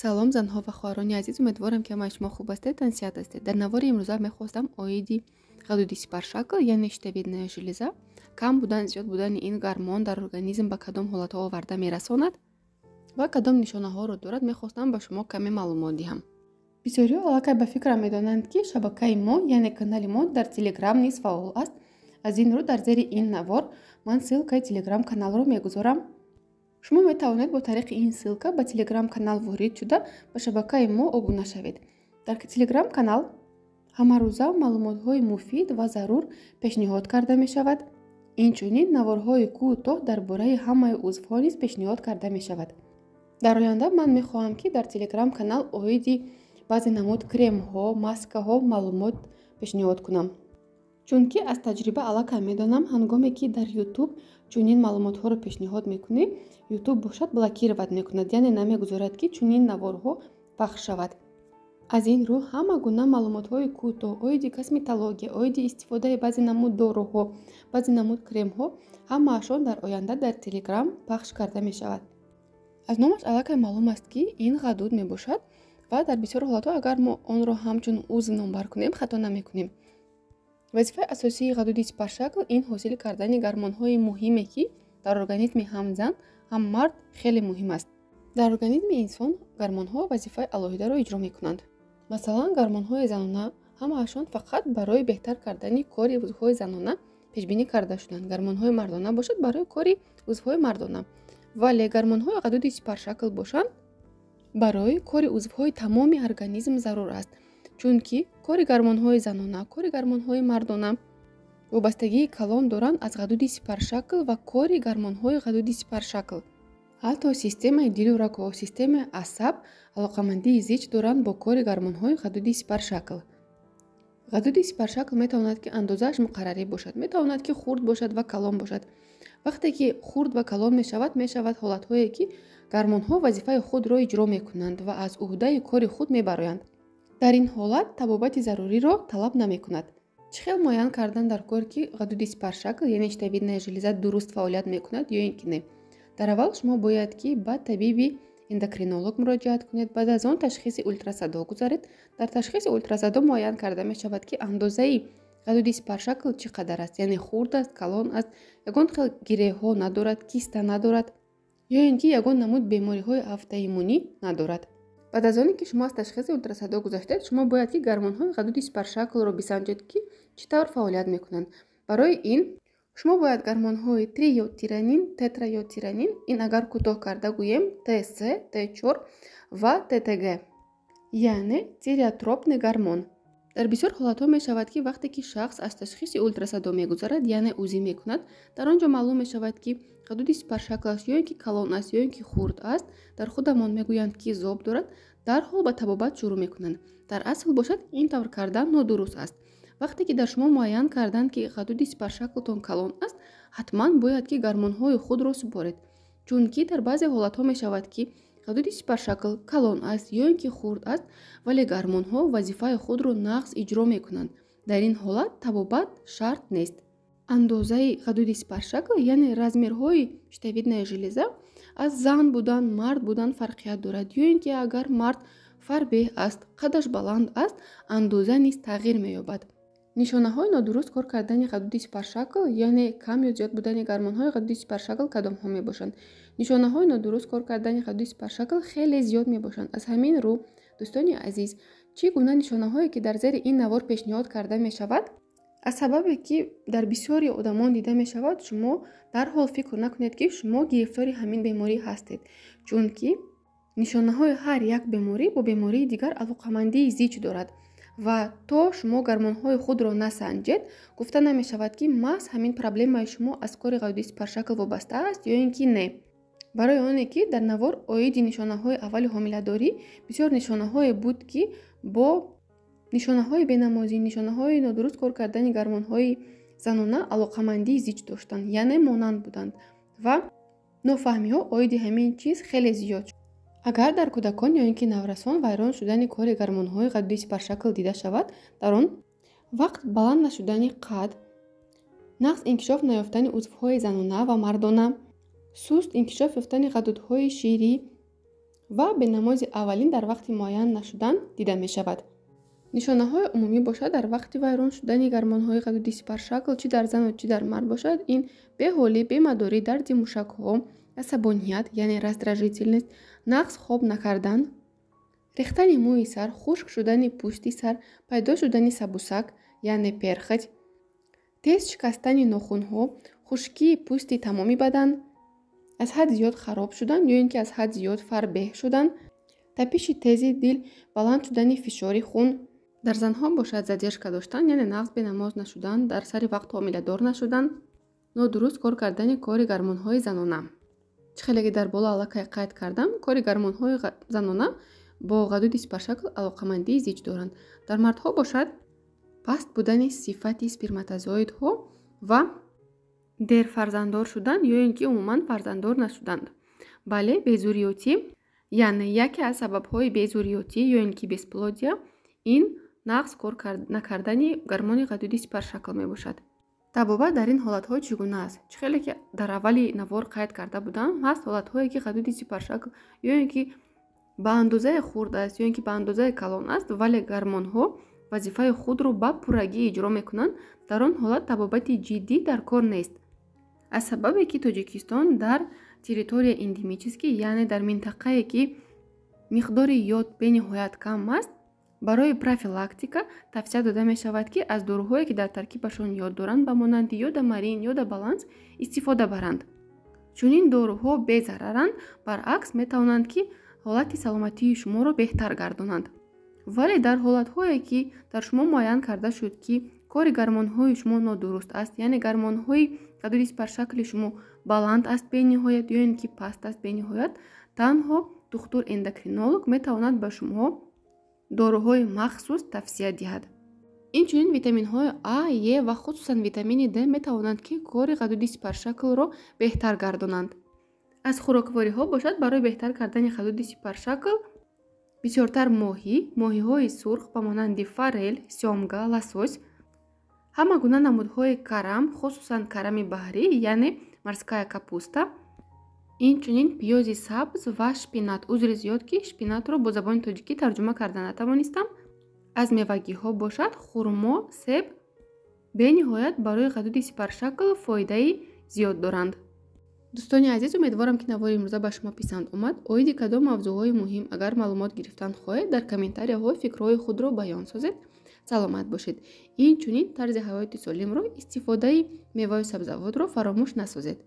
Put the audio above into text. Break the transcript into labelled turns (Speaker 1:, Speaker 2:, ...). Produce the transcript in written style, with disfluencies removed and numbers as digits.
Speaker 1: салом занҳо ва хоҳарони азиз, умедворам ки ҳамаи шумо хуб ҳастед, тансиҳат ҳастед. Дар навори имрӯза мехостам оиди ғадуди сипаршакл яъне штавидная железа кам будан зиёд будани ин гормон дар организм ба кадом ҳолатҳо оварда мерасонад ва кадом нишонаҳоро дорад мехостам ба шумо каме маълумот диҳам. бисёриҳо аллакай ба фикрам медонанд ки шабакаи мо яъне канали мо дар телеграм низ фаъол аст. аз ин рӯ дар зери ин навор ман ссилкаи телеграм каналро мегузорам. шумо метавонед бо тариқи ин ссилка ба телеграм канал ворид шуда ба шабакаи мо обуна шавед. дар телеграм канал ҳамарӯза маълумотҳои муфид ва зарур пешниҳод карда мешавад. инчунин наворҳои кӯтоҳ дар бораи ҳамаи узвҳо низ пешниҳод карда мешавад. дар оянда ман мехоҳам ки дар телеграм канал оиди баъзе намуд кремҳо, маскаҳо маълумот пешниҳод кунам. чунки аз таҷриба аллакай медонам ҳангоме ки дар ютуб чунин маълумотҳоро пешниҳод мекунӣ, ютуб бошад блокировать мекунад, яъне намегузорад ки чунин наворҳо пахш шавад. аз ин рӯ ҳама гуна маълумотҳои кӯтоҳ, оиди косметология, оиди истифодаи баъзе намуд дороҳо, баъзе намуд кремҳо, ҳамаашон дар оянда дар телеграм пахш карда мешавад. аз номаш аллакай маълум аст ки ин ғадуд мебошад ва дар бисёр ҳолатҳо агар мо онро ҳамчун узв номбар кунем хато намекунем. вазифаи асосии ғадуди сипаршакл ин ҳосил кардани гормонҳои муҳиме ки дар организми ҳам зан ҳам мард хеле муҳим аст. дар организми инсон гормонҳо вазифаи алоҳидаро иҷро мекунанд. масалан гормонҳои занона ҳамаашон фақат барои беҳтар кардани кори узвҳои занона пешбинӣ карда шуданд. гормонҳои мардона бошад барои кори узвҳои мардона, вале гормонҳои ғадуди сипаршакл бошанд барои кори узвҳои тамоми организм зарур аст. чунки кори гормонҳои занона, кори гормонҳои мардона вобастагии калон доранд аз ғадуди сипаршакл ва кори гормонҳои ғадуди сипаршакл. ҳатто системаи дилу рако, системаи асаб алоқамандии зич доранд бо кори гормонҳои ғадуди сипаршакл. ғадуди сипаршакл метавонад ки андозааш муқаррарӣ бошад, метавонад ки хурд бошад ва калон бошад. вақте ки хурд ва калон мешавад ҳолатҳое ки гормонҳо вазифаи худро иҷро мекунанд ва аз уҳдаи кори худ мебароянд. дар ин ҳолат табобати заруриро талаб намекунад. чӣ хел муайян кардан дар кор ки ғадуди сипаршакл яъне штавидная железа дуруст фаъолият мекунад ё ин ки не? дар аввал шумо бояд ки ба табиби эндокринолог муроҷиат кунед, баъд аз он ташхиси ультрасадо гузаред. дар ташхиси ультрасадо муайян карда мешавад ки андозаи ғадуди сипаршакл чӣ қадар аст, яъне хурд аст, калон аст, ягон хел гиреҳҳо надорад, киста надорад ё ин ки ягон намуд бемориҳои автоиммунӣ надорад. баъд аз оне ки шумо аз ташхиси ультрасадо гузаштед, шумо бояд ки гормонҳои ғадуди сипаршаклро бисанҷед ки чӣ тавр фаъолият мекунанд. барои ин шумо бояд гормонҳои триёдтиранин, тетрайодтиранин, ин агар кӯтоҳ карда гӯем ТС, Т4 ва ТТГ, яъне тиреотропный гормон. дар бисёр ҳолатҳо мешавад ки вақте ки шахс аз ташхиси ультрасадо мегузарад, яъне узӣ мекунад, дар он ҷо маълум мешавад ки ғадуди сипаршаклаш ё ин ки калон аст ё ин ки хурд аст, дар худамон мегӯянд ки зоб дорад, дарҳол ба табобат шурӯъ мекунанд. дар асл бошад ин тавр кардан нодуруст аст. вақте ки дар шумо муайян карданд ки ғадуди сипаршаклтон калон аст, ҳатман бояд ки гормонҳои худро супоред, чунки дар баъзе ҳолатҳо мешавад ки ғадуди сипаршакл калон аст ё ин ки хурд аст, вале гормонҳо вазифаи худро нағз иҷро мекунанд. дар ин ҳолат табобат шарт нест. андозаи ғадуди сипаршакл яъне размерҳои штавидная железа аз зан будан, мард будан фарқият дорад. ё ин ки агар мард фарбеҳ аст, қадаш баланд аст, андоза низ тағйир меёбад. нишонаҳои нодуруст кор кардани ғадуди сипаршакл яъне кам ё зиёд будани гормонҳои ғадуди сипаршакл кадомҳо мебошанд? нишонаҳои нодуруст кор кардани ғадуди сипаршакл хеле зиёд мебошанд. аз ҳамин рӯ дӯстони азиз, чӣ гуна нишонаҳое ки дар зери ин навор пешниҳод карда мешавад, аз сабабе ки дар бисёри одамон дида мешавад, шумо дарҳол фикр накунед ки шумо гирифтори ҳамин беморӣ ҳастед, чунки нишонаҳои ҳар як беморӣ бо бемории дигар алоқамандии зич дорад ва то шумо гормонҳои худро насанҷед, гуфта намешавад ки маҳз ҳамин проблемаи шумо аз кори ғадуди сипаршакл вобаста аст ё ин ки не. барои оне ки дар навор оиди нишонаҳои аввали ҳомиладорӣ бисёр нишонаҳое буд ки бо нишонаҳои бенамозӣ, нишонаҳои нодуруст кор кардани гормонҳои занона алоқамандии зич доштанд, яъне монанд буданд ва нофаҳмиҳо оиди ҳамин чиз хеле зиёд шуд. агар дар кӯдакон ё ин ки наврасон вайрон шудани кори гормонҳои ғадуди сипаршакл дида шавад, дар он вақт баланд нашудани қад, нақс инкишоф наёфтани узвҳои занона ва мардона, суст инкишоф ёфтани ғадудҳои ширӣ ва бенамози аввалин дар вақти муайян нашудан дида мешавад. нишонаҳои умумӣ бошад дар вақти вайрон шудани гармонҳои ғадуди сипаршакл чӣ дар зану чӣ дар мард бошад, ин беҳолӣ, бемадорӣ, дарди мушакҳо, асабоният яъне раздражительность, нақс хоб накардан, рехтани мӯи сар, хушк шудани пӯсти сар, пайдо шудани сабусак яъне перхит, тез шикастани нохунҳо, хушкии пӯсти тамоми бадан, аз ҳад зиёд хароб шудан ё ин ки аз ҳад зиёд фарбеҳ шудан, тапиши тези дил, баланд шудани фишори хун. дар занҳо бошад задержка доштан яъне нағз бенамоз нашудан, дар сари вақт ҳомиладор нашудан, нодуруст кор кардани кори гормонҳои занона. чӣ хеле ки дар боло аллакай қайд кардам, кори гормонҳои занона бо ғадуди сипаршакл алоқамандии зич доранд. дар мардҳо бошад паст будани сифати сперматозоидҳо ва дерфарзанддор шудан ё ин ки умуман фарзанддор нашуданд. бале, безурётӣ яъне яке аз сабабҳои безурётӣ ё ин ки бесплодия ин нағз кор накардани гормони ғадуди сипаршакл мебошад. табобат дар ин ҳолатҳо чӣ гуна аст? чӣ хеле ки дар аввали навор қайд карда будам, ҳаст ҳолатҳое ки ғадуди сипаршакл ё ин ки ба андозае хурд аст ё ин ки ба андозае калон аст, вале гормонҳо вазифаи худро ба пуррагӣ иҷро мекунанд. дар он ҳолат табобати ҷиддӣ дар кор нест. аз сабабе ки Тоҷикистон дар территория эндемический яъне дар минтақае ки миқдори ёд бениҳоят кам аст, барои профилактика тавсия дода мешавад ки аз дороҳое ки дар таркибашон ёд доранд ба монанди ёда марин, ёда баланс истифода баранд. чунин дороҳо безараранд, баръакс метавонанд ки ҳолати саломатии шуморо беҳтар гардонанд. вале дар ҳолатҳое ки дар шумо муайян карда шуд ки кори гормонҳои шумо нодуруст аст, яъне гормонҳои ғадуди сипаршакли шумо баланд аст бениҳоят ё ин ки паст аст бениҳоят, танҳо духтур эндокринолог метавонад ба шумо дороҳои махсус тавсия диҳад. инчунин витаминҳои А, Е ва хусусан витамини Д метавонанд ки кори ғадуди сипаршаклро беҳтар гардонанд. аз хӯроквориҳо бошад барои беҳтар кардани ғадуди сипаршакл бисёртар моҳиҳои сурх ба монанди форел, сёмга, лосось, ҳама гуна намудҳои карам, хусусан карами баҳрӣ яъне морская капуста, инчунин пиёзи сабз ва шпинат. узри зиёд ки шпинатро бо забони тоҷикӣ тарҷума карда натавонистам. аз мевагиҳо бошад хурмо, себ бениҳоят барои ғадуди сипаршакл фоидаи зиёд доранд. дӯстони азиз, умедворам ки навори имрӯза ба шумо писанд омад. оиди кадом мавзӯъҳои муҳим агар маълумот гирифтан хоҳед, дар комментарияҳо фикрҳои худро баён созед. саломат бошед. инчунин тарзи ҳаёти солимро, истифодаи меваю сабзавотро фаромӯш насозед.